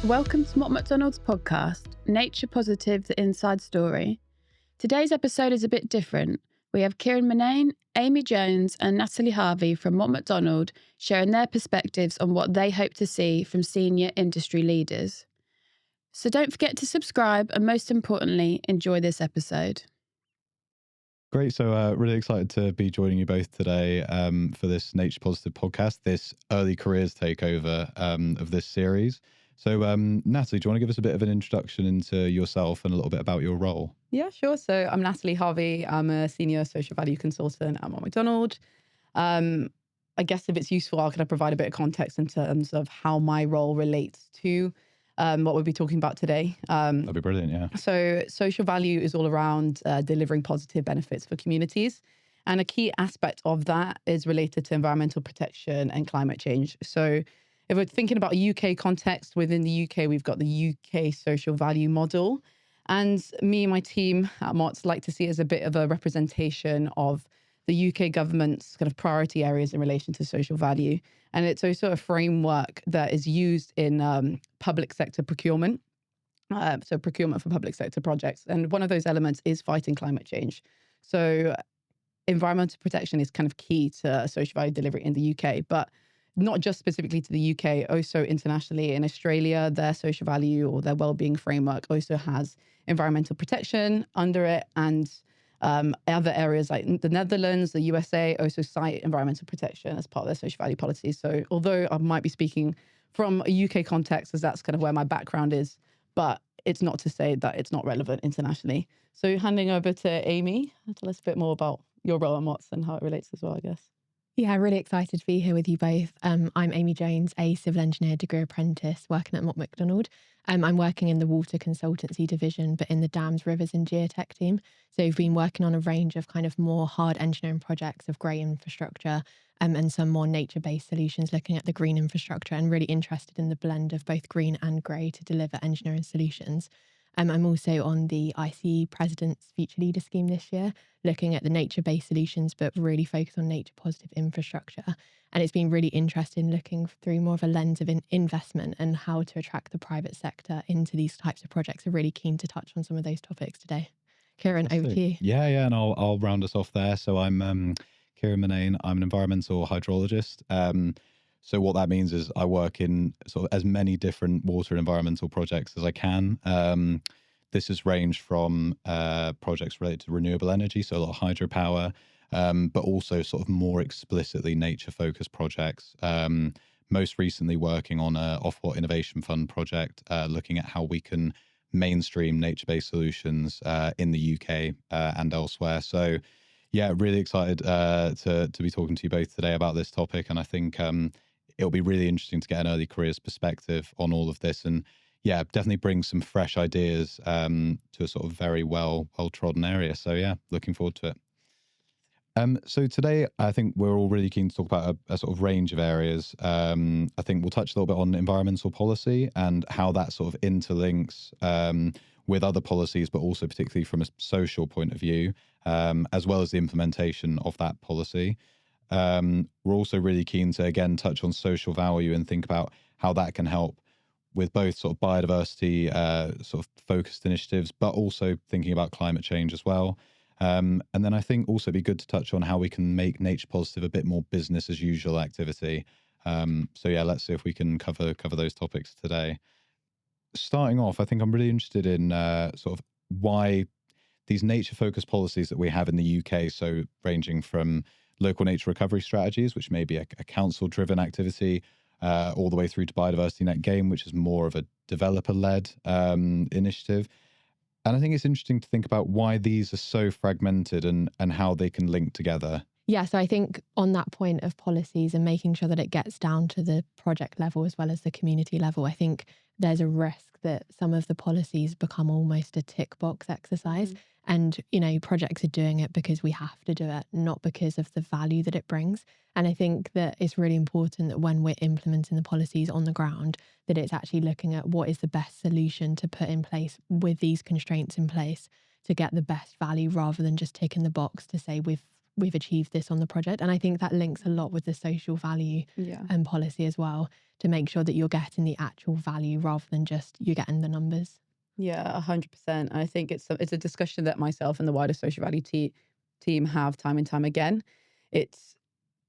Welcome to Mott MacDonald's podcast, Nature Positive, The Inside Story. Today's episode is a bit different. We have Kieran Murnane, Aimee Jones and Natalie Harvey from Mott MacDonald sharing their perspectives on what they hope to see from senior industry leaders. So don't forget to subscribe and most importantly, enjoy this episode. Great. So really excited to be joining you both today for this Nature Positive podcast, this early careers takeover of this series. So Natalie, do you want to give us a bit of an introduction into yourself and a little bit about your role? Yeah, sure. So I'm Natalie Harvey. I'm a senior social value consultant at Mott MacDonald. I guess if it's useful, I'll kind of provide a bit of context in terms of how my role relates to what we'll be talking about today. That'd be brilliant, yeah. So social value is all around delivering positive benefits for communities. And a key aspect of that is related to environmental protection and climate change. So if we're thinking about a UK context, within the UK, we've got the UK social value model. And me and my team at Mott like to see it as a bit of a representation of the UK government's kind of priority areas in relation to social value. And it's also a framework that is used in public sector procurement. So procurement for public sector projects. And one of those elements is fighting climate change. So environmental protection is kind of key to social value delivery in the UK, but not just specifically to the UK, also internationally. In Australia, their social value or their wellbeing framework also has environmental protection under it. And other areas like the Netherlands, the USA also cite environmental protection as part of their social value policies. So although I might be speaking from a UK context, as that's kind of where my background is, but it's not to say that it's not relevant internationally. So handing over to Aimee, tell us a bit more about your role at Mott and how it relates as well, I guess. Yeah, really excited to be here with you both. I'm Aimee Jones, a civil engineer degree apprentice working at Mott MacDonald. I'm working in the water consultancy division, but in the dams, rivers and geotech team. So we've been working on a range of kind of more hard engineering projects of grey infrastructure and some more nature-based solutions looking at the green infrastructure and really interested in the blend of both green and grey to deliver engineering solutions. I'm also on the ICE President's Future Leader Scheme this year, looking at the nature-based solutions, but really focused on nature-positive infrastructure. And it's been really interesting looking through more of a lens of investment and how to attract the private sector into these types of projects. I'm really keen to touch on some of those topics today. Kieran, over to you. Yeah, and I'll round us off there. So I'm Kieran Murnane. I'm an environmental hydrologist. So what that means is I work in sort of as many different water and environmental projects as I can. This has ranged from projects related to renewable energy, so a lot of hydropower, but also sort of more explicitly nature-focused projects. Most recently working on a Ofwat Innovation Fund project, looking at how we can mainstream nature-based solutions in the UK and elsewhere. So yeah, really excited to be talking to you both today about this topic. And I think it'll be really interesting to get an early careers perspective on all of this, and yeah, definitely bring some fresh ideas to a sort of very well-trodden area. So yeah, looking forward to it. So today, I think we're all really keen to talk about a sort of range of areas. I think we'll touch a little bit on environmental policy and how that sort of interlinks with other policies, but also particularly from a social point of view, as well as the implementation of that policy. We're also really keen to, again, touch on social value and think about how that can help with both sort of biodiversity sort of focused initiatives, but also thinking about climate change as well. And then I think also it'd be good to touch on how we can make nature positive a bit more business as usual activity. So yeah, let's see if we can cover those topics today. Starting off, I think I'm really interested in sort of why these nature focused policies that we have in the UK, so ranging from local nature recovery strategies, which may be a council-driven activity, all the way through to biodiversity net gain, which is more of a developer-led initiative. And I think it's interesting to think about why these are so fragmented and how they can link together. Yeah, so I think on that point of policies and making sure that it gets down to the project level as well as the community level, I think there's a risk that some of the policies become almost a tick box exercise. And, you know, projects are doing it because we have to do it, not because of the value that it brings. And I think that it's really important that when we're implementing the policies on the ground, that it's actually looking at what is the best solution to put in place with these constraints in place to get the best value, rather than just ticking the box to say we've we've achieved this on the project. And I think that links a lot with the social value and policy as well, to make sure that you're getting the actual value rather than just you're getting the numbers. Yeah, 100%. I think it's a discussion that myself and the wider social value team have time and time again.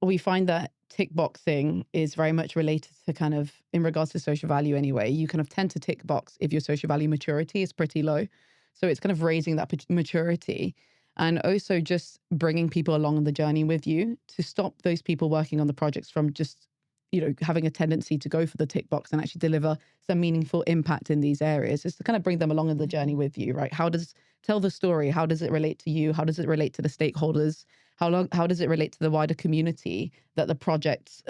We find that tick boxing is very much related to kind of, in regards to social value anyway, you kind of tend to tick box if your social value maturity is pretty low. So it's kind of raising that maturity, and also just bringing people along on the journey with you to stop those people working on the projects from just, having a tendency to go for the tick box and actually deliver some meaningful impact in these areas. Is to kind of bring them along on the journey with you, right? Tell the story. How does it relate to you? How does it relate to the stakeholders? How does it relate to the wider community that the projects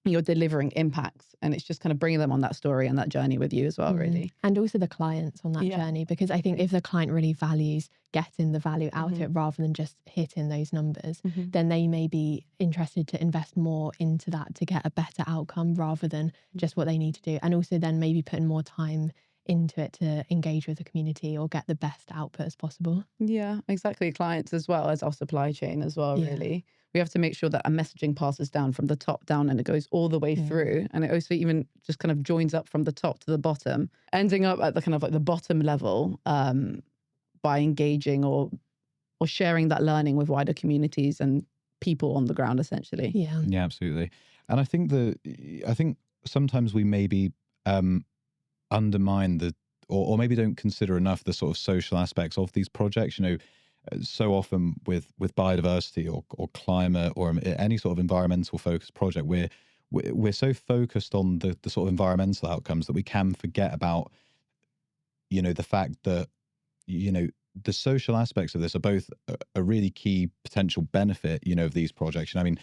you're delivering impacts? And it's just kind of bringing them on that story and that journey with you as well, really. And also the clients on that journey, because I think if the client really values getting the value out of it rather than just hitting those numbers, then they may be interested to invest more into that to get a better outcome rather than just what they need to do. And also then maybe putting more time into it to engage with the community or get the best output as possible. Yeah, exactly. Clients as well as our supply chain as well, really. We have to make sure that our messaging passes down from the top down and it goes all the way through. And it also even just kind of joins up from the top to the bottom, ending up at the kind of like the bottom level by engaging or sharing that learning with wider communities and people on the ground, essentially. Yeah, absolutely. And I think sometimes we maybe undermine or maybe don't consider enough the sort of social aspects of these projects. So often with biodiversity or climate or any sort of environmental focused project, we're so focused on the sort of environmental outcomes that we can forget about, the fact that, the social aspects of this are both a really key potential benefit, of these projects. I mean,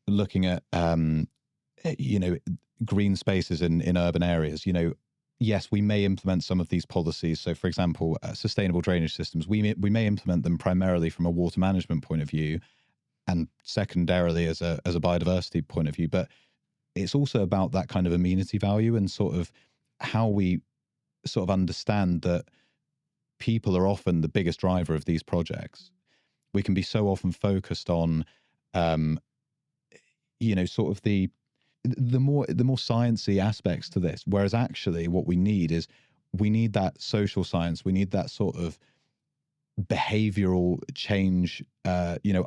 looking at, green spaces in urban areas, yes, we may implement some of these policies. So, for example, sustainable drainage systems, we may implement them primarily from a water management point of view, and secondarily as a biodiversity point of view. But it's also about that kind of amenity value and sort of how we sort of understand that people are often the biggest driver of these projects. We can be so often focused on, sort of the more sciencey aspects to this, whereas actually what we need that social science. We need that sort of behavioral change,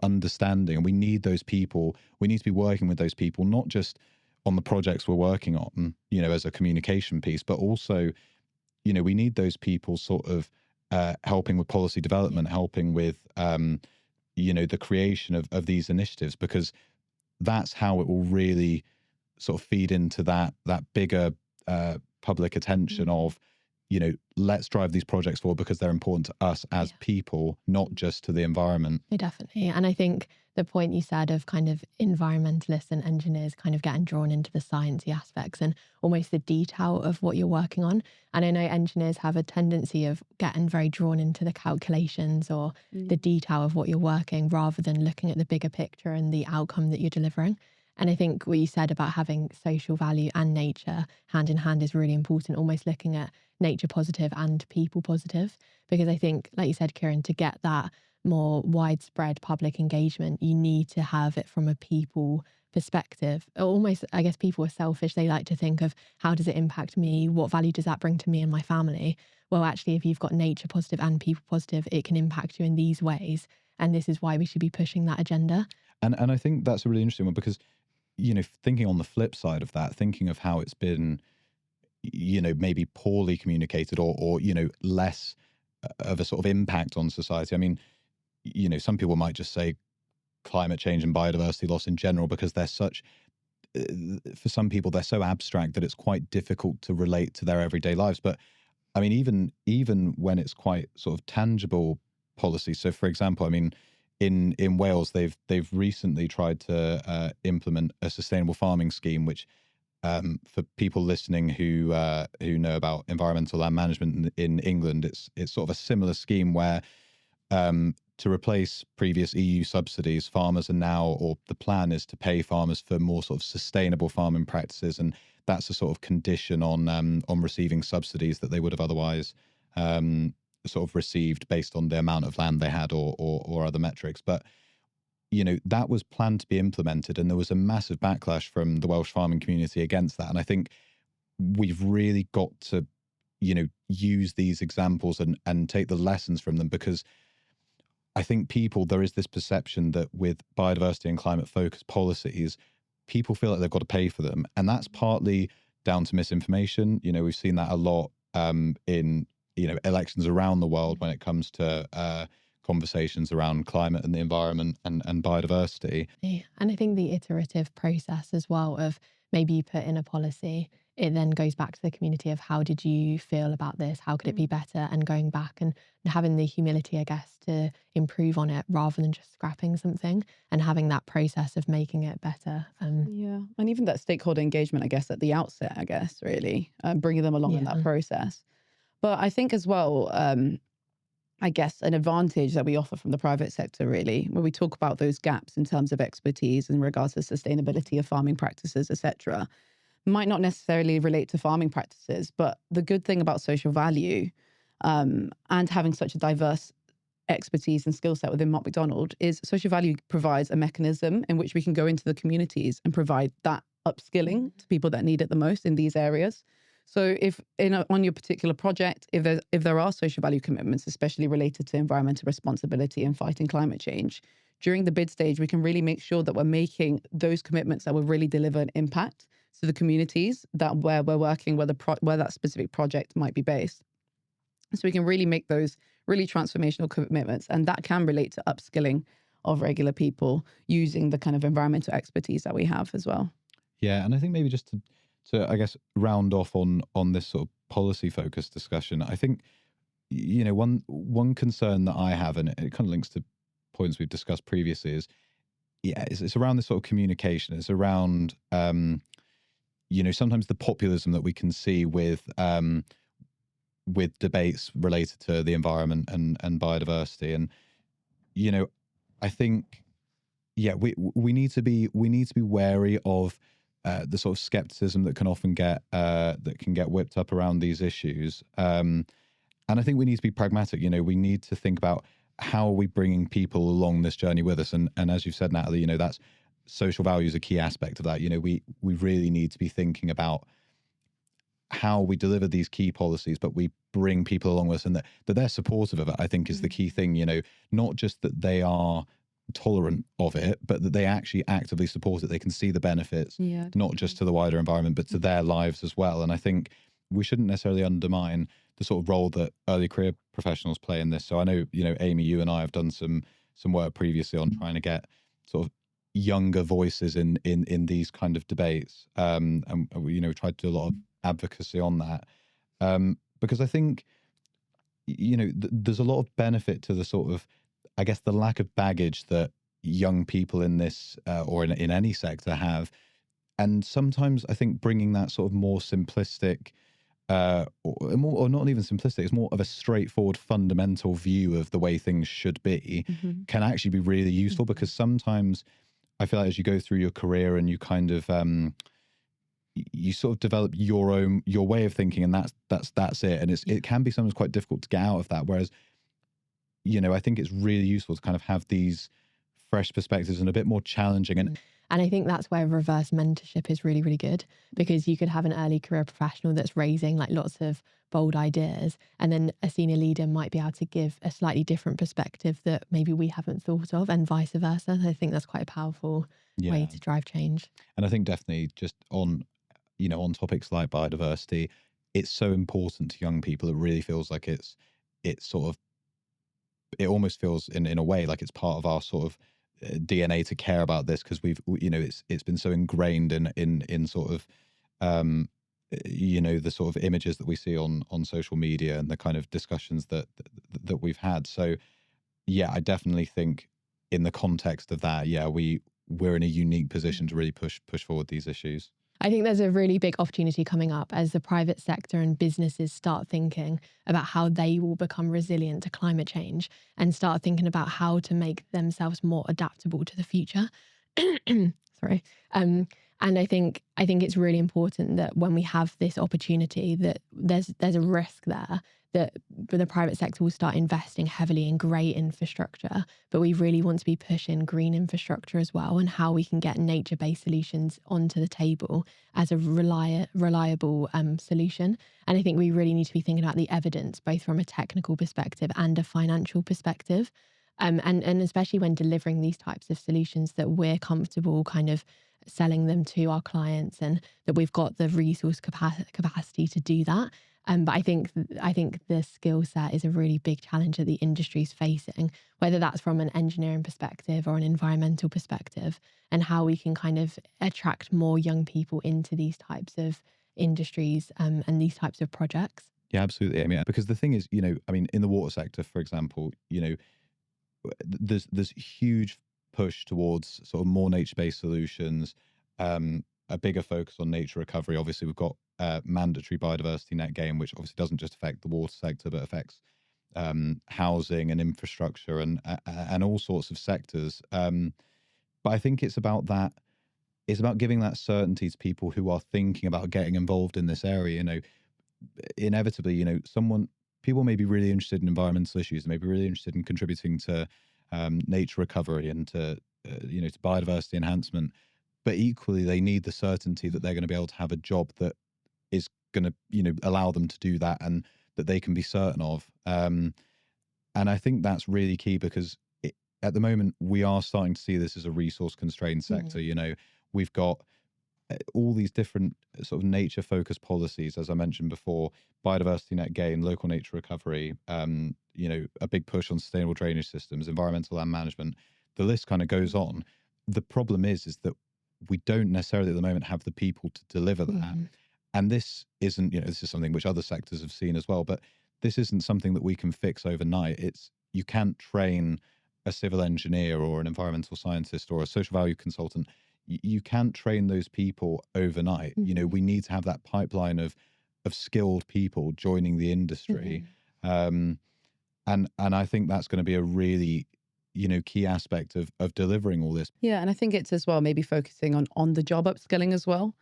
understanding, and we need those people. We need to be working with those people, not just on the projects we're working on, as a communication piece, but also, we need those people sort of helping with policy development, helping with, the creation of these initiatives, because that's how it will really sort of feed into that bigger public attention of, let's drive these projects forward because they're important to us as people, not just to the environment. Yeah, definitely. And I think the point you said of kind of environmentalists and engineers kind of getting drawn into the sciencey aspects and almost the detail of what you're working on. And I know engineers have a tendency of getting very drawn into the calculations or the detail of what you're working rather than looking at the bigger picture and the outcome that you're delivering. And I think what you said about having social value and nature hand in hand is really important, almost looking at nature positive and people positive. Because I think, like you said, Kieran, to get that more widespread public engagement, you need to have it from a people perspective. Almost, I guess people are selfish. They like to think of how does it impact me? What value does that bring to me and my family? Well, actually, if you've got nature positive and people positive, it can impact you in these ways. And this is why we should be pushing that agenda. And I think that's a really interesting one because, thinking on the flip side of that, thinking of how it's been, maybe poorly communicated or less of a sort of impact on society. I mean, some people might just say climate change and biodiversity loss in general because they're such, for some people, they're so abstract that it's quite difficult to relate to their everyday lives. But I mean, even when it's quite sort of tangible policy. So, for example, I mean, in Wales, they've recently tried to implement a sustainable farming scheme, which for people listening who know about environmental land management in England, it's sort of a similar scheme where to replace previous EU subsidies, farmers are now, or the plan is to pay farmers for more sort of sustainable farming practices, and that's a sort of condition on receiving subsidies that they would have otherwise sort of received based on the amount of land they had or other metrics. But, that was planned to be implemented, and there was a massive backlash from the Welsh farming community against that. And I think we've really got to, use these examples and take the lessons from them, because I think there is this perception that with biodiversity and climate focused policies, people feel like they've got to pay for them. And that's partly down to misinformation. We've seen that a lot in, elections around the world when it comes to conversations around climate and the environment and biodiversity. Yeah. And I think the iterative process as well of maybe you put in a policy, it then goes back to the community of how did you feel about this? How could it be better? And going back and having the humility, I guess, to improve on it rather than just scrapping something, and having that process of making it better. Yeah. And even that stakeholder engagement, I guess, at the outset, really, bringing them along in that process. But I think as well, I guess, an advantage that we offer from the private sector, really, where we talk about those gaps in terms of expertise in regards to sustainability of farming practices, etc., might not necessarily relate to farming practices. But the good thing about social value and having such a diverse expertise and skill set within Mott MacDonald is social value provides a mechanism in which we can go into the communities and provide that upskilling to people that need it the most in these areas. So if on your particular project, if there are social value commitments, especially related to environmental responsibility and fighting climate change, during the bid stage, we can really make sure that we're making those commitments that will really deliver an impact to the communities where we're working, where that specific project might be based. So we can really make those really transformational commitments, and that can relate to upskilling of regular people using the kind of environmental expertise that we have as well. Yeah, and I think maybe just to I guess round off on this sort of policy focused discussion, I think one concern that I have, and it kind of links to points we've discussed previously, is it's around this sort of communication. It's around sometimes the populism that we can see with debates related to the environment and biodiversity. And I think we need to be wary of the sort of skepticism that can often get whipped up around these issues. And I think we need to be pragmatic. We need to think about how are we bringing people along this journey with us. And as you've said, Natalie, that's social value is a key aspect of that. We really need to be thinking about how we deliver these key policies, but we bring people along with us, and that they're supportive of it, I think, is the key thing. Not just that they are tolerant of it, but that they actually actively support it. They can see the benefits, not just to the wider environment, but to their lives as well. And I think we shouldn't necessarily undermine the sort of role that early career professionals play in this. So I know, Aimee, you and I have done some work previously on trying to get sort of younger voices in these kind of debates, and tried to do a lot of advocacy on that, because I think there's a lot of benefit to the sort of, I guess, the lack of baggage that young people in this or in any sector have. And sometimes I think bringing that sort of more simplistic or not even simplistic, it's more of a straightforward fundamental view of the way things should be, can actually be really useful, because sometimes I feel like as you go through your career and you kind of you sort of develop your way of thinking, and that's it. And it can be sometimes quite difficult to get out of that. Whereas, I think it's really useful to kind of have these fresh perspectives and a bit more challenging. And I think that's where reverse mentorship is really, really good, because you could have an early career professional that's raising like lots of bold ideas, and then a senior leader might be able to give a slightly different perspective that maybe we haven't thought of, and vice versa. I think that's quite a powerful way to drive change. And I think definitely just on topics like biodiversity, it's so important to young people. It really feels like it's sort of, it almost feels in a way like it's part of our sort of DNA to care about this, because it's been so ingrained in sort of the sort of images that we see on social media and the kind of discussions that we've had. So I definitely think in the context of that, we're in a unique position to really push forward these issues. I think there's a really big opportunity coming up as the private sector and businesses start thinking about how they will become resilient to climate change, and start thinking about how to make themselves more adaptable to the future. Sorry. And I think it's really important that when we have this opportunity, that there's a risk there that the private sector will start investing heavily in great infrastructure, but we really want to be pushing green infrastructure as well, and how we can get nature-based solutions onto the table as a reliable solution. And I think we really need to be thinking about the evidence, both from a technical perspective and a financial perspective. And especially when delivering these types of solutions, that we're comfortable kind of selling them to our clients, and that we've got the resource capacity to do that. But I think the skill set is a really big challenge that the industry is facing, whether that's from an engineering perspective or an environmental perspective, and how we can kind of attract more young people into these types of industries and these types of projects. Yeah, absolutely. I mean, because the thing is, I mean, in the water sector, for example, there's huge push towards sort of more nature-based solutions, a bigger focus on nature recovery. Obviously, we've got mandatory biodiversity net gain, which obviously doesn't just affect the water sector, but affects housing and infrastructure and all sorts of sectors. But I think it's about that. It's about giving that certainty to people who are thinking about getting involved in this area. Inevitably, people may be really interested in environmental issues, they may be really interested in contributing to nature recovery and to to biodiversity enhancement, but equally they need the certainty that they're going to be able to have a job that is going to allow them to do that, and that they can be certain of. And I think that's really key, because at the moment we are starting to see this as a resource constrained sector. We've got all these different sort of nature focused policies, as I mentioned before: biodiversity net gain, local nature recovery, a big push on sustainable drainage systems, environmental land management. The list kind of goes on. The problem is that we don't necessarily at the moment have the people to deliver that. And this isn't, this is something which other sectors have seen as well, but this isn't something that we can fix overnight. You can't train a civil engineer or an environmental scientist or a social value consultant. You can't train those people overnight. We need to have that pipeline of skilled people joining the industry. And I think that's going to be a really, key aspect of delivering all this. Yeah, and I think it's as well maybe focusing on the job upskilling as well.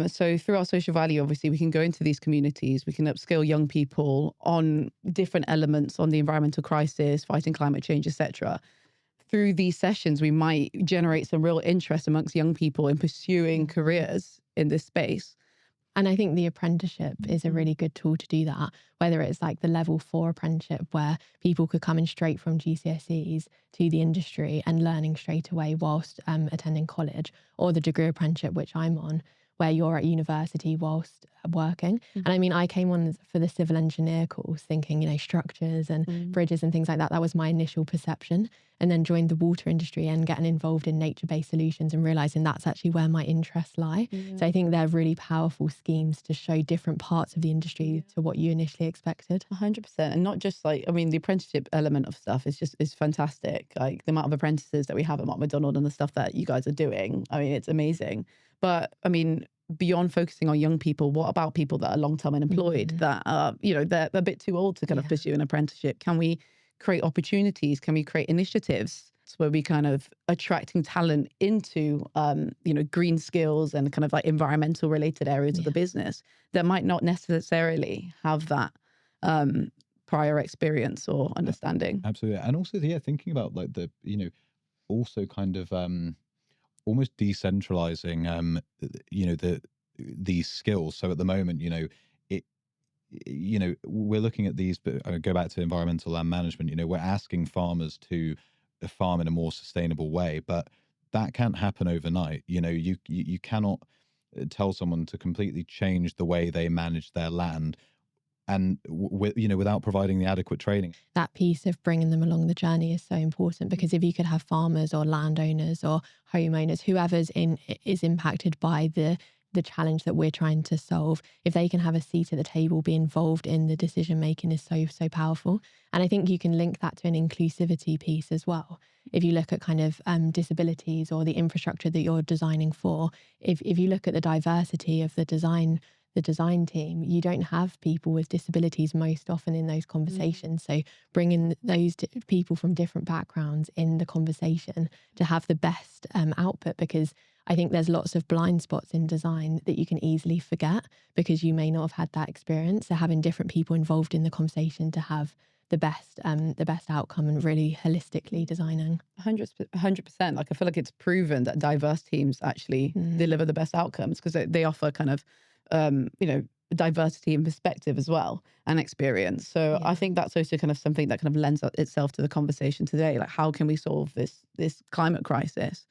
So through our social value, obviously, we can go into these communities, we can upskill young people on different elements on the environmental crisis, fighting climate change, etc. Through these sessions, we might generate some real interest amongst young people in pursuing careers in this space. And I think the apprenticeship is a really good tool to do that, whether it's like the level 4 apprenticeship where people could come in straight from GCSEs to the industry and learning straight away whilst attending college, or the degree apprenticeship, which I'm on, where you're at university whilst working. And I mean, I came on for the civil engineer course thinking, structures and bridges and things like that. That was my initial perception. And then joined the water industry and getting involved in nature-based solutions and realising that's actually where my interests lie. So I think they're really powerful schemes to show different parts of the industry to what you initially expected. 100%. And not just the apprenticeship element of stuff is fantastic. Like the amount of apprentices that we have at Mott MacDonald and the stuff that you guys are doing, it's amazing. But beyond focusing on young people, what about people that are long-term unemployed, that are, they're a bit too old to kind of pursue an apprenticeship? Can we create opportunities? Can we create initiatives where we kind of attracting talent into, green skills and kind of like environmental related areas of the business that might not necessarily have that prior experience or understanding? Absolutely. And also, thinking about like the, also kind of almost decentralizing, these skills. So at the moment, we're looking at these, but I go back to environmental land management. We're asking farmers to farm in a more sustainable way, but that can't happen overnight. You cannot tell someone to completely change the way they manage their land, and without providing the adequate training. That piece of bringing them along the journey is so important, because if you could have farmers or landowners or homeowners, whoever's is impacted by the challenge that we're trying to solve, if they can have a seat at the table, be involved in the decision making, is so powerful. And I think you can link that to an inclusivity piece as well. If you look at kind of disabilities or the infrastructure that you're designing for, if you look at the diversity of the design team, you don't have people with disabilities most often in those conversations. So bringing those people from different backgrounds in the conversation to have the best output, because I think there's lots of blind spots in design that you can easily forget because you may not have had that experience. So having different people involved in the conversation to have the best outcome and really holistically designing. 100%. Like I feel like it's proven that diverse teams actually deliver the best outcomes because they offer kind of, diversity and perspective as well and experience. So I think that's also kind of something that kind of lends itself to the conversation today. Like how can we solve this climate crisis?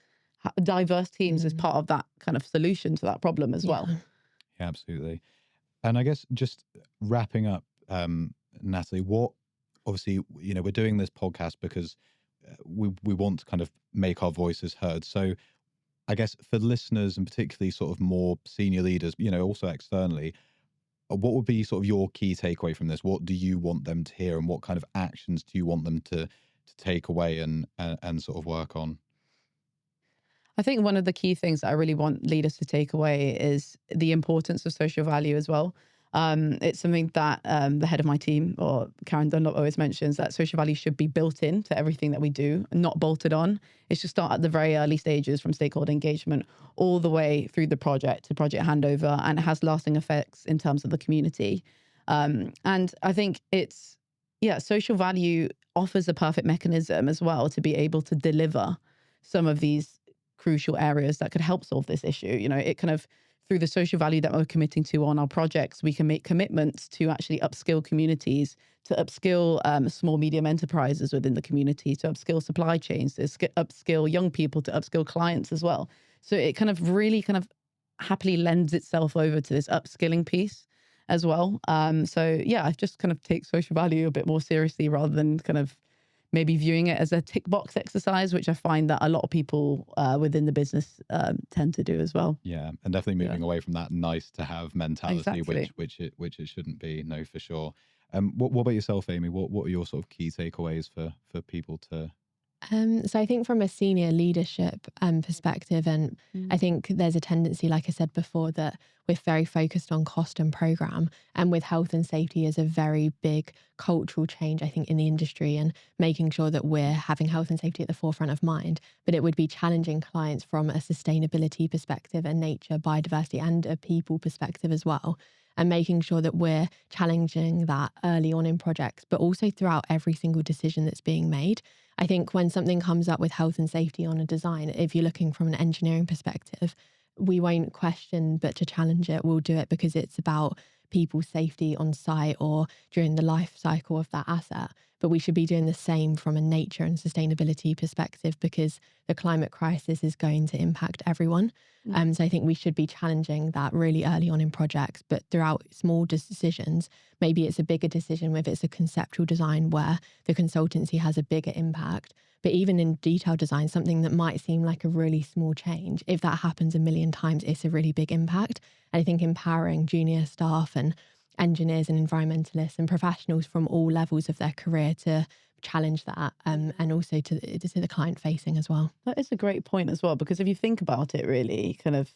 Diverse teams is part of that kind of solution to that problem as well. Yeah, absolutely. And I guess just wrapping up, Natalie, obviously, we're doing this podcast because we want to kind of make our voices heard. So I guess for listeners and particularly sort of more senior leaders, also externally, what would be sort of your key takeaway from this? What do you want them to hear and what kind of actions do you want them to take away and sort of work on? I think one of the key things that I really want leaders to take away is the importance of social value as well. It's something that the head of my team, or Karen Dunlop, always mentions, that social value should be built into everything that we do, not bolted on. It should start at the very early stages from stakeholder engagement all the way through the project to project handover, and it has lasting effects in terms of the community. And I think social value offers a perfect mechanism as well to be able to deliver some of these crucial areas that could help solve this issue. It kind of, through the social value that we're committing to on our projects, we can make commitments to actually upskill communities, to upskill small, medium enterprises within the community, to upskill supply chains, to upskill young people, to upskill clients as well. So it kind of really kind of happily lends itself over to this upskilling piece as well. I just kind of take social value a bit more seriously rather than kind of maybe viewing it as a tick box exercise, which I find that a lot of people within the business tend to do as well. Yeah, and definitely moving away from that nice to have mentality, Exactly. which it shouldn't be. No, for sure. What about yourself, Aimee? What are your sort of key takeaways for people to? So I think from a senior leadership perspective, and I think there's a tendency, like I said before, that we're very focused on cost and program, and with health and safety is a very big cultural change, I think, in the industry, and making sure that we're having health and safety at the forefront of mind. But it would be challenging clients from a sustainability perspective, a nature, biodiversity, and a people perspective as well. And making sure that we're challenging that early on in projects, but also throughout every single decision that's being made. I think when something comes up with health and safety on a design, if you're looking from an engineering perspective, we won't question, but to challenge it, we'll do it because it's about people's safety on site or during the life cycle of that asset. But we should be doing the same from a nature and sustainability perspective because the climate crisis is going to impact everyone. So I think we should be challenging that really early on in projects, but throughout small decisions. Maybe it's a bigger decision if it's a conceptual design where the consultancy has a bigger impact. But even in detailed design, something that might seem like a really small change, if that happens a million times, it's a really big impact. And I think empowering junior staff and engineers and environmentalists and professionals from all levels of their career to challenge that and also to the client facing as well. That is a great point as well, because if you think about it really, kind of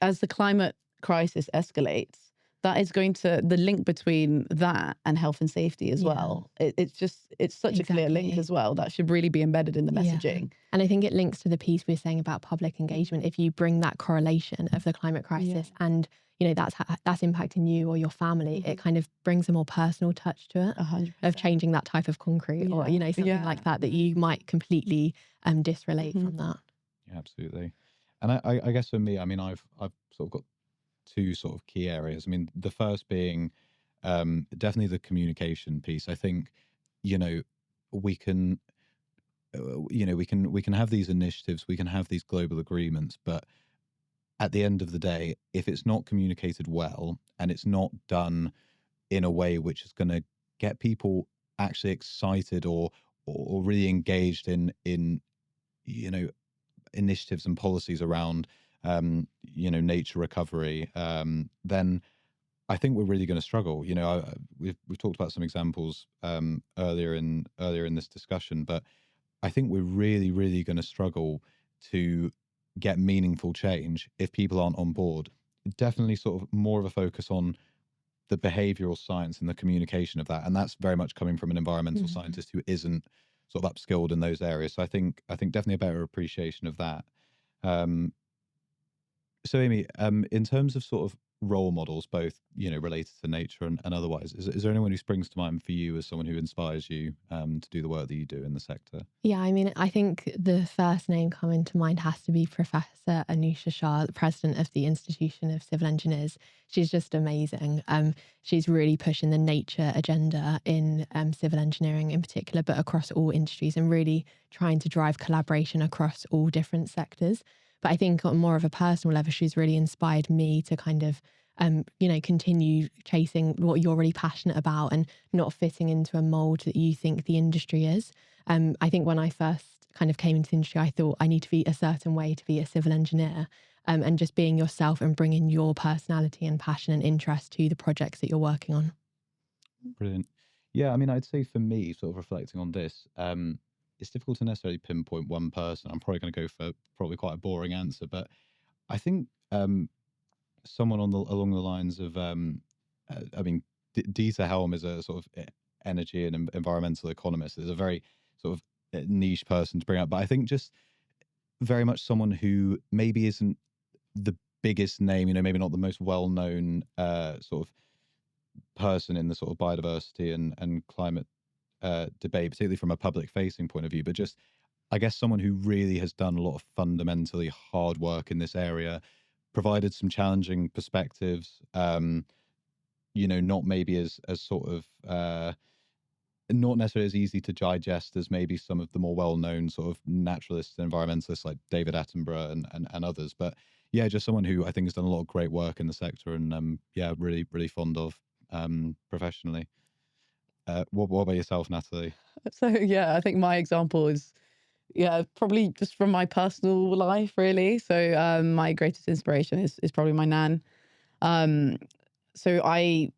as the climate crisis escalates, that is going to, the link between that and health and safety as well. It's such a clear link as well. That should really be embedded in the messaging. Yeah. And I think it links to the piece we were saying about public engagement. If you bring that correlation of the climate crisis and that's impacting you or your family, it kind of brings a more personal touch to it 100%. of changing that type of concrete or something like that you might completely disrelate from that. Yeah, absolutely. And I guess for me, I mean, I've sort of got two sort of key areas. I mean, the first being definitely the communication piece. I think we can we can have these initiatives, we can have these global agreements, but at the end of the day, if it's not communicated well and it's not done in a way which is going to get people actually excited or really engaged in initiatives and policies around nature recovery, then I think we're really going to struggle. We've talked about some examples earlier in this discussion, but I think we're really, really going to struggle to get meaningful change if people aren't on board. Definitely sort of more of a focus on the behavioral science and the communication of that. And that's very much coming from an environmental scientist who isn't sort of upskilled in those areas. So I think definitely a better appreciation of that. So Aimee, in terms of sort of role models, both related to nature and otherwise, is there anyone who springs to mind for you as someone who inspires you to do the work that you do in the sector? Yeah, I mean, I think the first name coming to mind has to be Professor Anusha Shah, the president of the Institution of Civil Engineers. She's just amazing. She's really pushing the nature agenda in civil engineering in particular, but across all industries, and really trying to drive collaboration across all different sectors. But I think on more of a personal level, she's really inspired me to kind of continue chasing what you're really passionate about and not fitting into a mold that you think the industry is. I think when I first kind of came into the industry, I thought I need to be a certain way to be a civil engineer, and just being yourself and bringing your personality and passion and interest to the projects that you're working on. Brilliant. Yeah, I mean, I'd say for me, sort of reflecting on this, it's difficult to necessarily pinpoint one person. I'm probably going to go for probably quite a boring answer, but I think someone along the lines of, I mean, Dieter Helm is a sort of energy and environmental economist. Is a very sort of niche person to bring up, but I think just very much someone who maybe isn't the biggest name, maybe not the most well-known sort of person in the sort of biodiversity and climate debate, particularly from a public-facing point of view, but just, I guess, someone who really has done a lot of fundamentally hard work in this area, provided some challenging perspectives, not maybe as sort of not necessarily as easy to digest as maybe some of the more well-known sort of naturalists and environmentalists like David Attenborough and others. But yeah, just someone who I think has done a lot of great work in the sector and really, really fond of professionally. What about yourself, Natalie? So yeah, I think my example is probably just from my personal life, really. So my greatest inspiration is probably my nan. So I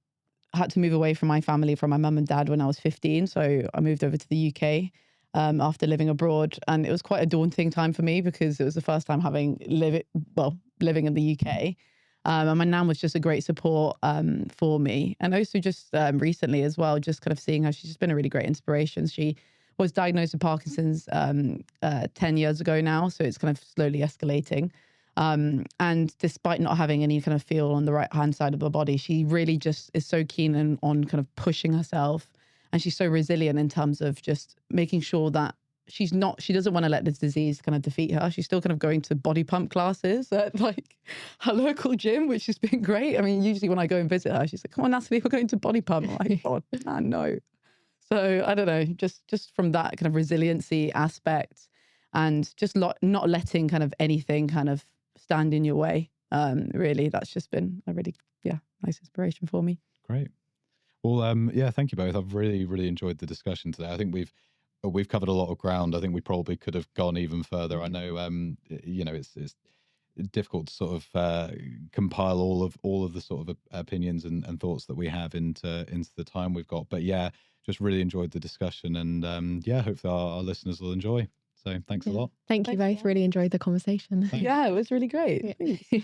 had to move away from my family, from my mum and dad, when I was 15. So I moved over to the UK after living abroad, and it was quite a daunting time for me because it was the first time living in the UK. And my nan was just a great support for me. And also just recently as well, just kind of seeing her, she's just been a really great inspiration. She was diagnosed with Parkinson's 10 years ago now, so it's kind of slowly escalating. And despite not having any kind of feel on the right-hand side of her body, she really just is so keen on kind of pushing herself. And she's so resilient in terms of just making sure that she doesn't want to let this disease kind of defeat her. She's still kind of going to body pump classes at like her local gym, which has been great. I mean, usually when I go and visit her, she's like, "Come on, Natalie, we're going to body pump." I'm like, "God, man, no." So I don't know, just from that kind of resiliency aspect and just not letting kind of anything kind of stand in your way. Really, that's just been a really, nice inspiration for me. Great. Well, thank you both. I've really, really enjoyed the discussion today. I think we've covered a lot of ground. I think we probably could have gone even further. I know, it's difficult to sort of compile all of the sort of opinions and thoughts that we have into the time we've got. But yeah, just really enjoyed the discussion, and hopefully our listeners will enjoy. So thanks a lot. Thank you both. Really enjoyed the conversation. Yeah, it was really great. Yeah.